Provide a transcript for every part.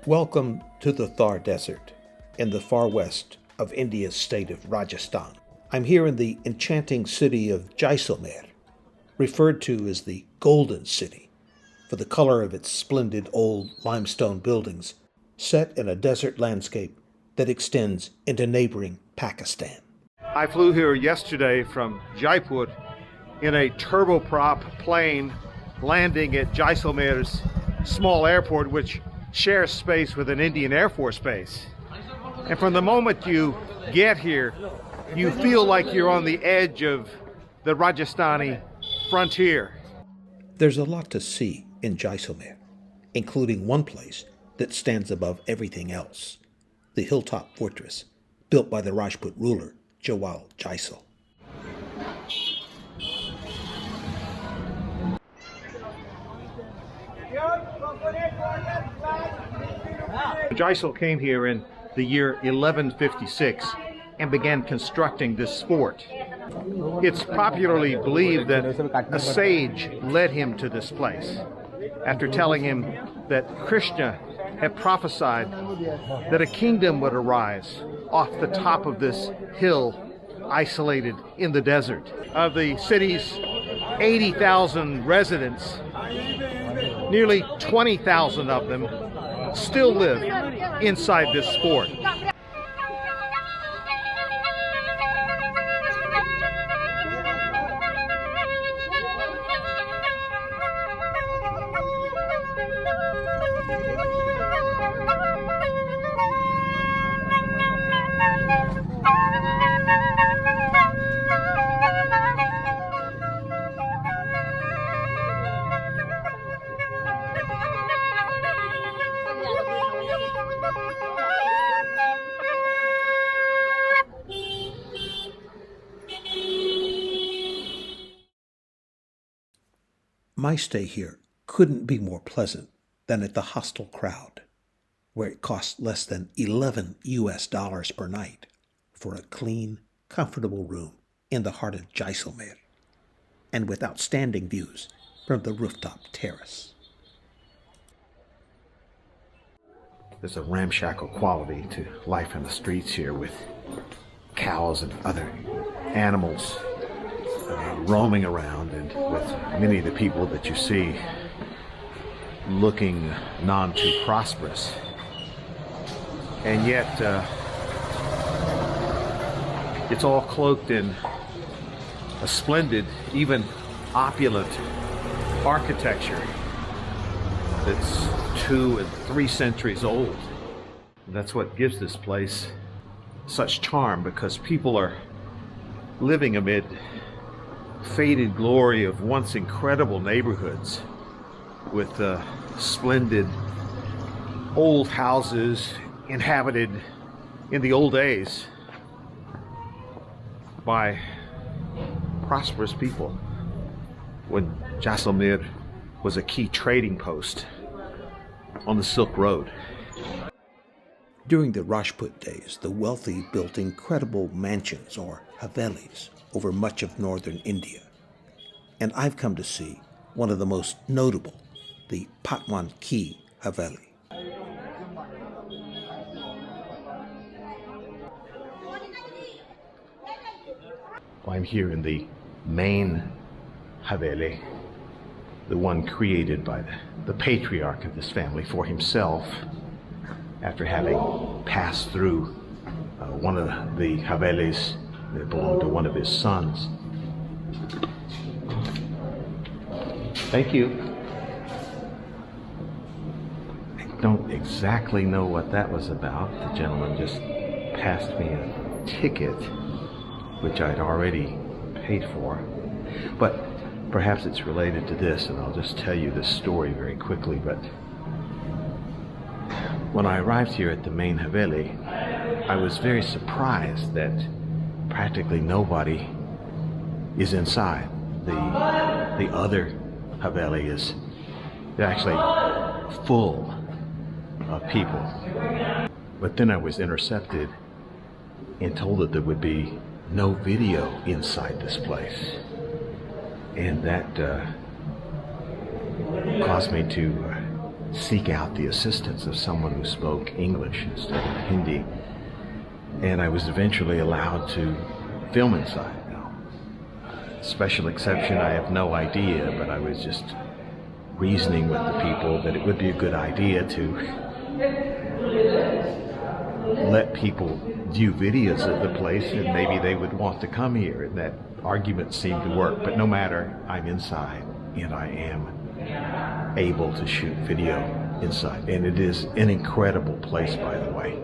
Welcome to the Thar Desert in the far west of India's state of Rajasthan. I'm here in the enchanting city of Jaisalmer, referred to as the Golden City for the color of its splendid old limestone buildings set in a desert landscape that extends into neighboring Pakistan. I flew here yesterday from Jaipur in a turboprop plane landing at Jaisalmer's small airport, which shares space with an Indian Air Force base. And from the moment you get here, you feel like you're on the edge of the Rajasthani frontier. There's a lot to see in Jaisalmer, including one place that stands above everything else, the hilltop fortress built by the Rajput ruler Jawal Jaisal. Jaisal came here in the year 1156 and began constructing this fort. It's popularly believed that a sage led him to this place after telling him that Krishna had prophesied that a kingdom would arise off the top of this hill isolated in the desert. Of the city's 80,000 residents, nearly 20,000 of them still live inside this fort. My stay here couldn't be more pleasant than at the hostel crowd, where it costs less than $11 per night for a clean, comfortable room in the heart of Jaisalmer, and with outstanding views from the rooftop terrace. There's a ramshackle quality to life in the streets here, with cows and other animals roaming around, and with many of the people that you see looking none too prosperous. And yet it's all cloaked in a splendid, even opulent architecture that's 2 and 3 centuries old. And that's what gives this place such charm, because people are living amid faded glory of once incredible neighborhoods with splendid old houses inhabited in the old days by prosperous people when Jaisalmer was a key trading post on the Silk Road. During the Rajput days, the wealthy built incredible mansions, or havelis, over much of northern India. And I've come to see one of the most notable, the Patwon Key Haveli. I'm here in the main Haveli, the one created by the patriarch of this family for himself after having passed through one of the Havelis that belonged to one of his sons. Thank you. I don't exactly know what that was about. The gentleman just passed me a ticket, which I'd already paid for. But perhaps it's related to this, and I'll just tell you this story very quickly. But when I arrived here at the main Haveli, I was very surprised that practically nobody is inside. The other Haveli is actually full of people. But then I was intercepted and told that there would be no video inside this place. And that caused me to seek out the assistance of someone who spoke English instead of Hindi. And I was eventually allowed to film inside. Now, special exception, I have no idea, but I was just reasoning with the people that it would be a good idea to let people view videos of the place and maybe they would want to come here. And that argument seemed to work. But no matter, I'm inside and I am able to shoot video inside. And it is an incredible place, by the way.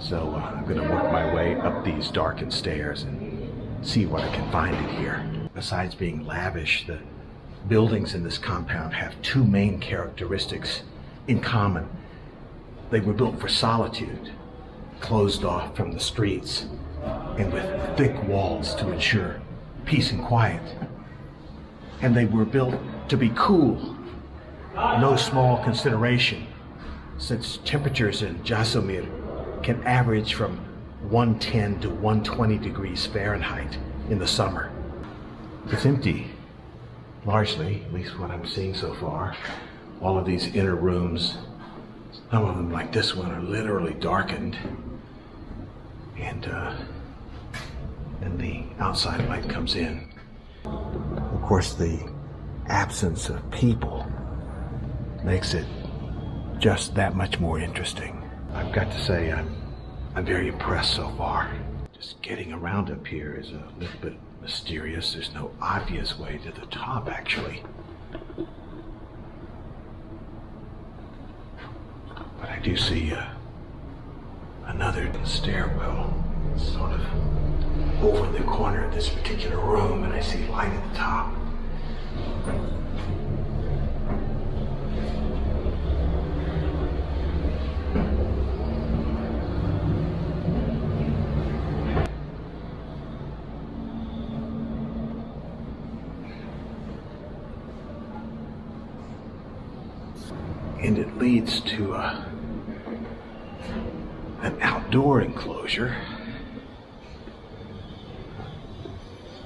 So I'm going to work my way up these darkened stairs and see what I can find in here. Besides being lavish, the buildings in this compound have two main characteristics in common. They were built for solitude, closed off from the streets, and with thick walls to ensure peace and quiet. And they were built to be cool, no small consideration, since temperatures in Jaisalmer can average from 110 to 120 degrees Fahrenheit in the summer. It's empty, largely, at least what I'm seeing so far. All of these inner rooms, some of them like this one, are literally darkened. And then the outside light comes in. Of course, the absence of people makes it just that much more interesting. I've got to say, I'm very impressed so far. Just getting around up here is a little bit mysterious. There's no obvious way to the top, actually. But I do see another stairwell, sort of over in the corner of this particular room, and I see light at the top. And it leads to an outdoor enclosure,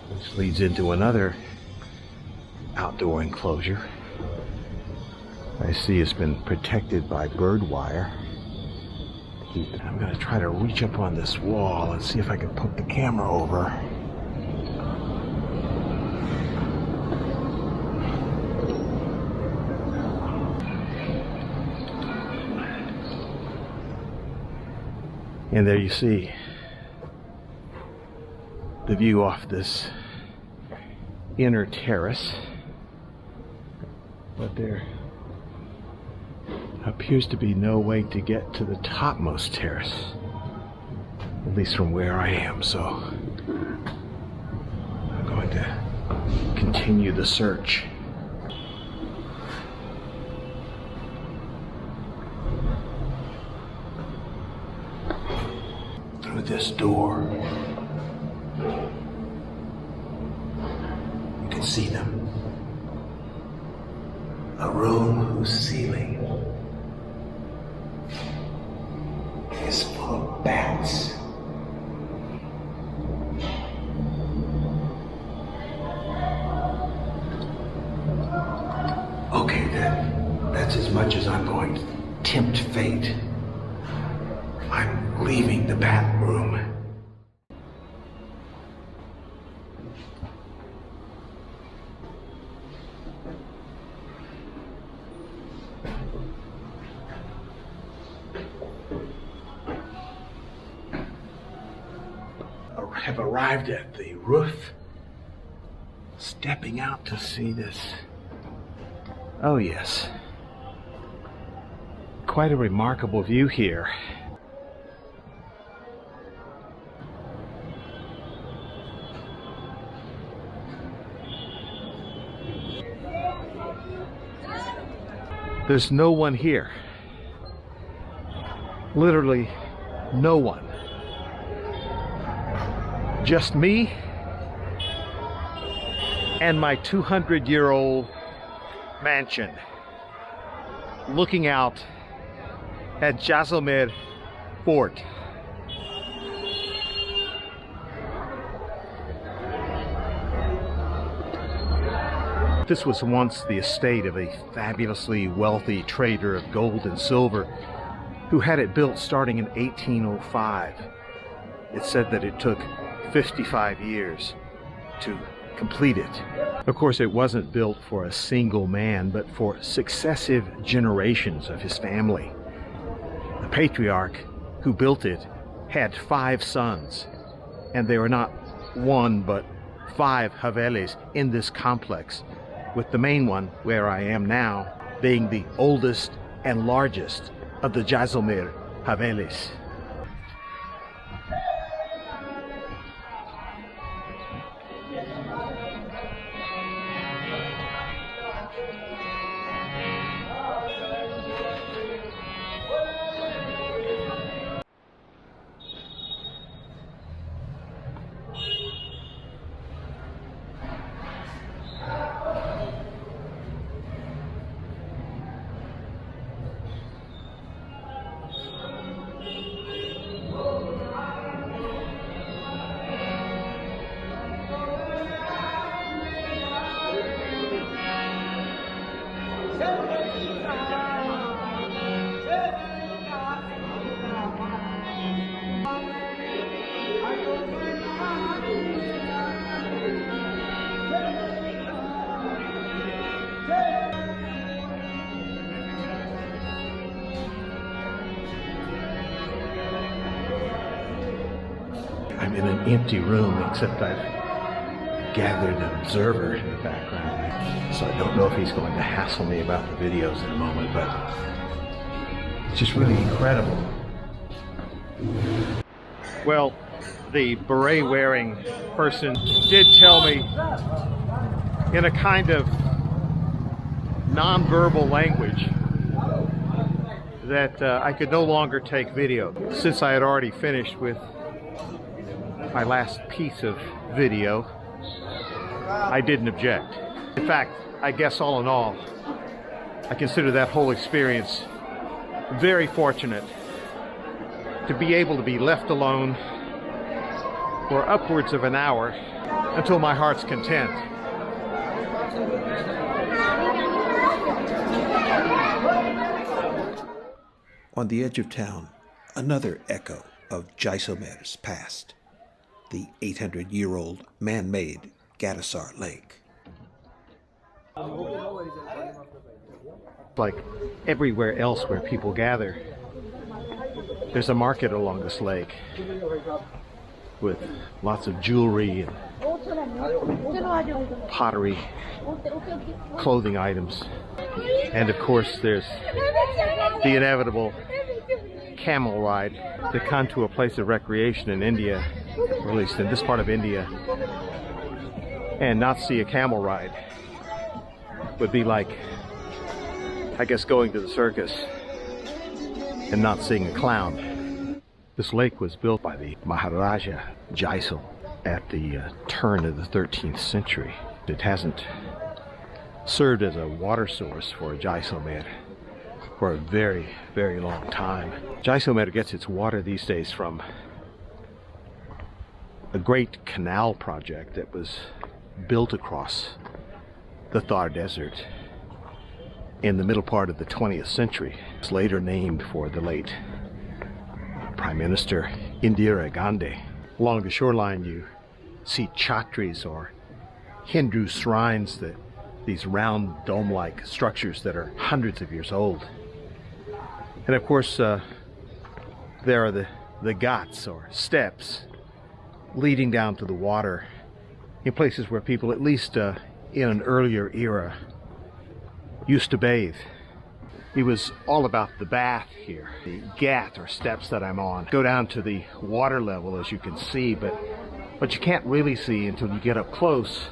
which leads into another outdoor enclosure. I see it's been protected by bird wire. I'm going to try to reach up on this wall and see if I can put the camera over. And there you see the view off this inner terrace. But there appears to be no way to get to the topmost terrace, at least from where I am, so I'm going to continue the search. Through this door, you can see them. A room whose ceiling is full of bats. Okay then, that's as much as I'm going to tempt fate. I'm leaving the bat room. I have arrived at the roof, stepping out to see this. Oh yes, quite a remarkable view here. There's no one here. Literally no one. Just me and my 200-year-old mansion looking out at Jaisalmer Fort. This was once the estate of a fabulously wealthy trader of gold and silver who had it built starting in 1805. It's said that it took 55 years to complete it. Of course, it wasn't built for a single man, but for successive generations of his family. The patriarch who built it had 5 sons, and there were not one but 5 havelis in this complex, with the main one, where I am now, being the oldest and largest of the Jaisalmer havelis. I'm in an empty room, except I've gathered an observer in the background. So I don't know if he's going to hassle me about the videos in a moment, but it's just really incredible. Well, the beret-wearing person did tell me in a kind of non-verbal language that I could no longer take video. Since I had already finished with my last piece of video, I didn't object. In fact, I guess all in all, I consider that whole experience very fortunate to be able to be left alone for upwards of an hour until my heart's content. On the edge of town, another echo of Jaisalmer's past, the 800-year-old man-made Gadsisar Lake. Like everywhere else where people gather, there's a market along this lake with lots of jewelry and pottery, clothing items, and of course there's the inevitable camel ride. To come to a place of recreation in India, or at least in this part of India, and not see a camel ride would be like, I guess, going to the circus and not seeing a clown. This lake was built by the Maharaja Jaisalmer at the turn of the 13th century. It hasn't served as a water source for Jaisalmer for a very, very long time. Jaisalmer gets its water these days from a great canal project that was built across the Thar desert in the middle part of the 20th century. It's later named for the late Prime Minister Indira Gandhi. Along the shoreline you see chhatris, or Hindu shrines, that these round dome-like structures that are hundreds of years old. And of course there are the ghats, or steps, leading down to the water in places where people, at least in an earlier era, used to bathe. It was all about the bath here. The ghat, or steps that I'm on, go down to the water level, as you can see, but what you can't really see until you get up close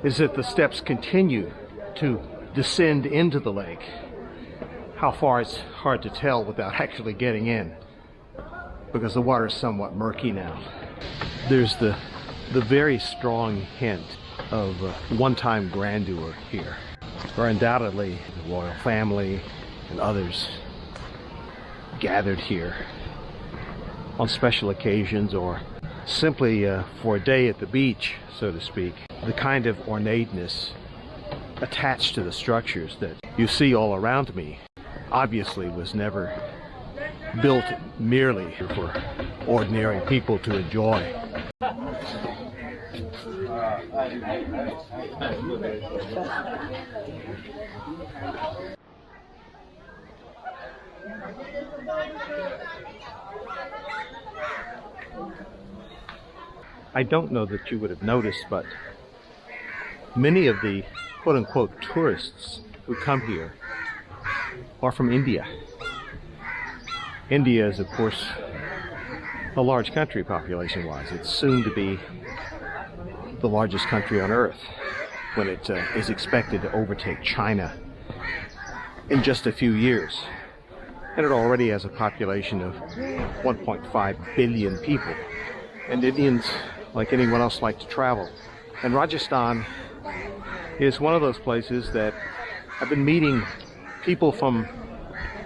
is that the steps continue to descend into the lake. How far, it's hard to tell without actually getting in, because the water is somewhat murky now. There's the very strong hint of one-time grandeur here, where undoubtedly the royal family and others gathered here on special occasions, or simply for a day at the beach, so to speak. The kind of ornateness attached to the structures that you see all around me obviously was never built merely for ordinary people to enjoy. I don't know that you would have noticed, but many of the quote-unquote tourists who come here are from India. India is, of course, a large country population-wise. It's soon to be the largest country on earth when it is expected to overtake China in just a few years. And it already has a population of 1.5 billion people. And Indians, like anyone else, like to travel. And Rajasthan is one of those places that I've been meeting people from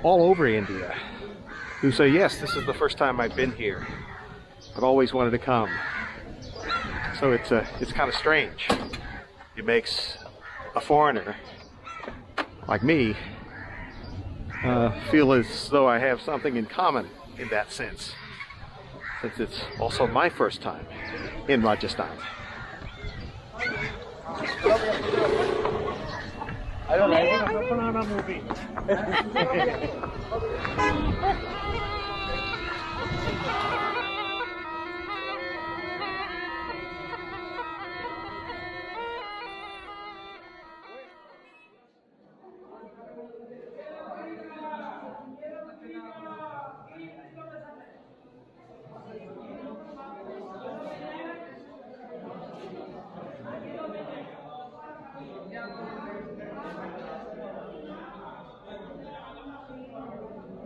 all over India who say, yes, this is the first time I've been here. I've always wanted to come. So it's kind of strange. It makes a foreigner like me feel as though I have something in common in that sense, since it's also my first time in Rajasthan. I don't like it.